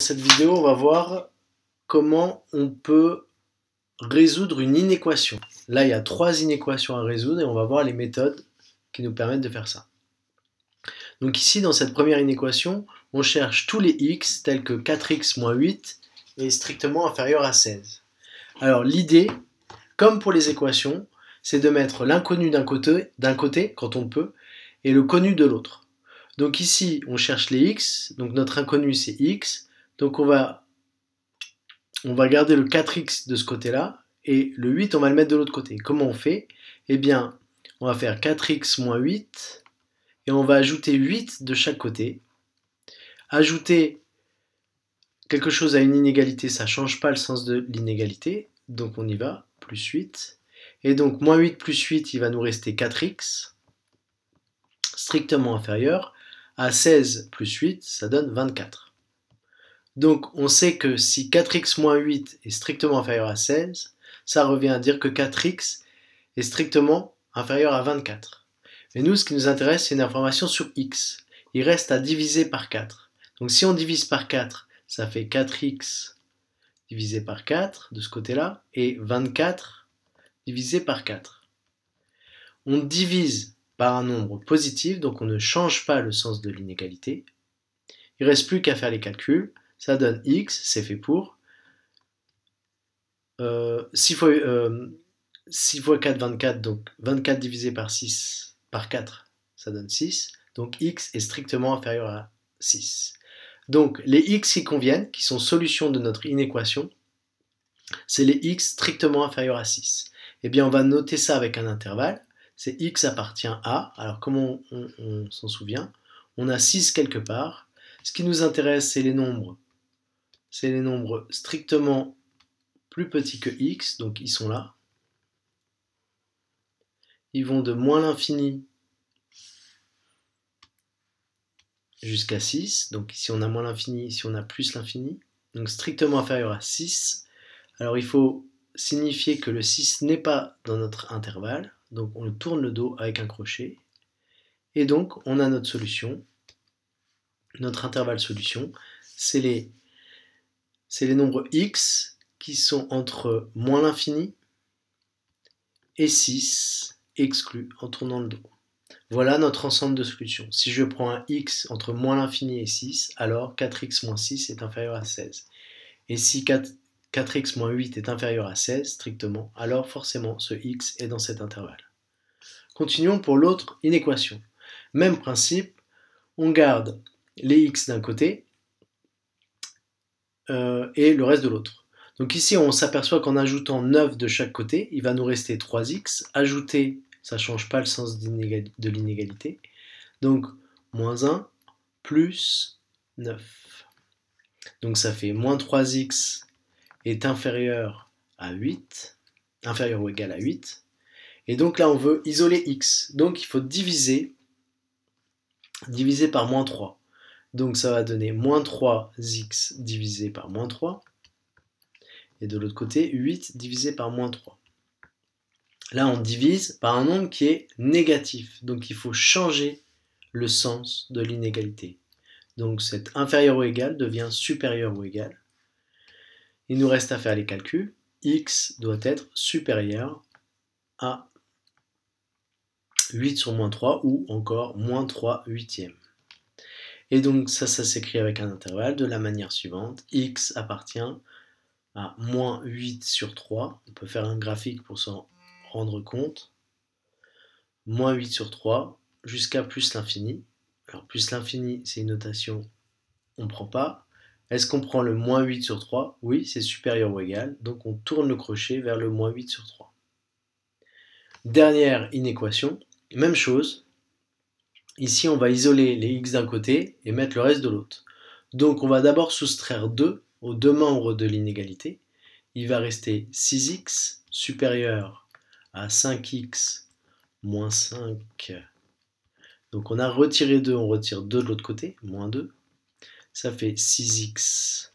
Dans cette vidéo, on va voir comment on peut résoudre une inéquation. Là, il y a 3 inéquations à résoudre et on va voir les méthodes qui nous permettent de faire ça. Donc ici, dans cette première inéquation, on cherche tous les x tels que 4x moins 8 est strictement inférieur à 16. Alors l'idée, comme pour les équations, c'est de mettre l'inconnu d'un côté, quand on peut, et le connu de l'autre. Donc ici, on cherche les x, donc notre inconnu c'est x, donc on va garder le 4x de ce côté-là, et le 8 on va le mettre de l'autre côté. Comment on fait? Eh bien, on va faire 4x moins 8, et on va ajouter 8 de chaque côté. Ajouter quelque chose à une inégalité, ça ne change pas le sens de l'inégalité, donc on y va, plus 8. Et donc, moins 8 plus 8, il va nous rester 4x, strictement inférieur à 16 plus 8, ça donne 24. Donc, on sait que si 4x moins 8 est strictement inférieur à 16, ça revient à dire que 4x est strictement inférieur à 24. Mais nous, ce qui nous intéresse, c'est une information sur x. Il reste à diviser par 4. Donc, si on divise par 4, ça fait 4x divisé par 4 de ce côté-là, et 24 divisé par 4. On divise par un nombre positif, donc on ne change pas le sens de l'inégalité. Il ne reste plus qu'à faire les calculs. Ça donne x, c'est fait pour 6 fois 4, 24, donc 24 divisé par 6, par 4, ça donne 6. Donc x est strictement inférieur à 6. Donc les x qui conviennent, qui sont solutions de notre inéquation, c'est les x strictement inférieurs à 6. Eh bien on va noter ça avec un intervalle, c'est x appartient à, alors comment on s'en souvient? On a 6 quelque part. Ce qui nous intéresse, c'est les nombres strictement plus petits que x, donc ils sont là. Ils vont de moins l'infini jusqu'à 6, donc ici on a moins l'infini, ici on a plus l'infini, donc strictement inférieur à 6. Alors il faut signifier que le 6 n'est pas dans notre intervalle, donc on tourne le dos avec un crochet, et donc on a notre solution, notre intervalle solution, c'est les nombres x qui sont entre moins l'infini et 6 exclus en tournant le dos. Voilà notre ensemble de solutions. Si je prends un x entre moins l'infini et 6, alors 4x moins 6 est inférieur à 16. Et si 4x moins 8 est inférieur à 16 strictement, alors forcément ce x est dans cet intervalle. Continuons pour l'autre inéquation. Même principe, on garde les x d'un côté et le reste de l'autre. Donc ici on s'aperçoit qu'en ajoutant 9 de chaque côté, il va nous rester 3x. Ajouter, ça ne change pas le sens de l'inégalité. Donc moins 1 plus 9. Donc ça fait moins 3x est inférieur à 8, inférieur ou égal à 8. Et donc là on veut isoler x. Donc il faut diviser par moins 3. Donc ça va donner moins 3x divisé par moins 3. Et de l'autre côté, 8 divisé par moins 3. Là, on divise par un nombre qui est négatif. Donc il faut changer le sens de l'inégalité. Donc cet inférieur ou égal devient supérieur ou égal. Il nous reste à faire les calculs. X doit être supérieur à 8 sur moins 3 ou encore moins 3 huitièmes. Et donc ça s'écrit avec un intervalle de la manière suivante. X appartient à moins 8 sur 3. On peut faire un graphique pour s'en rendre compte. Moins 8 sur 3 jusqu'à plus l'infini. Alors plus l'infini, c'est une notation, on ne prend pas. Est-ce qu'on prend le moins 8 sur 3? Oui, c'est supérieur ou égal. Donc on tourne le crochet vers le moins 8 sur 3. Dernière inéquation, même chose. Ici, on va isoler les x d'un côté et mettre le reste de l'autre. Donc on va d'abord soustraire 2 aux deux membres de l'inégalité. Il va rester 6x supérieur à 5x moins 5. Donc on a retiré 2, on retire 2 de l'autre côté, moins 2. Ça fait 6x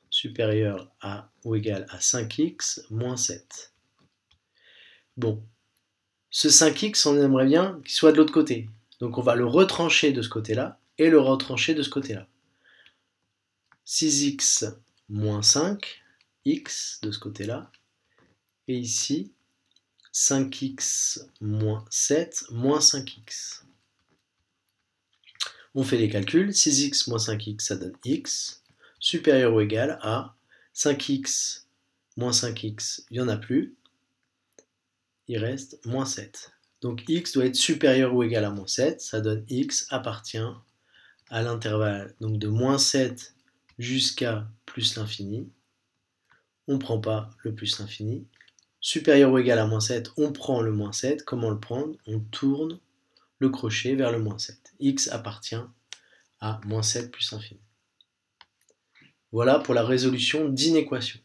supérieur à ou égal à 5x moins 7. Bon, ce 5x, on aimerait bien qu'il soit de l'autre côté. Donc on va le retrancher de ce côté-là et le retrancher de ce côté-là. 6x moins 5, x de ce côté-là, et ici 5x moins 7 moins 5x. On fait les calculs, 6x moins 5x ça donne x, supérieur ou égal à 5x moins 5x, il n'y en a plus, il reste moins 7. Donc x doit être supérieur ou égal à moins 7, ça donne x appartient à l'intervalle donc de moins 7 jusqu'à plus l'infini. On ne prend pas le plus l'infini. Supérieur ou égal à moins 7, on prend le moins 7. Comment le prendre? On tourne le crochet vers le moins 7. X appartient à moins 7 plus l'infini. Voilà pour la résolution d'inéquation.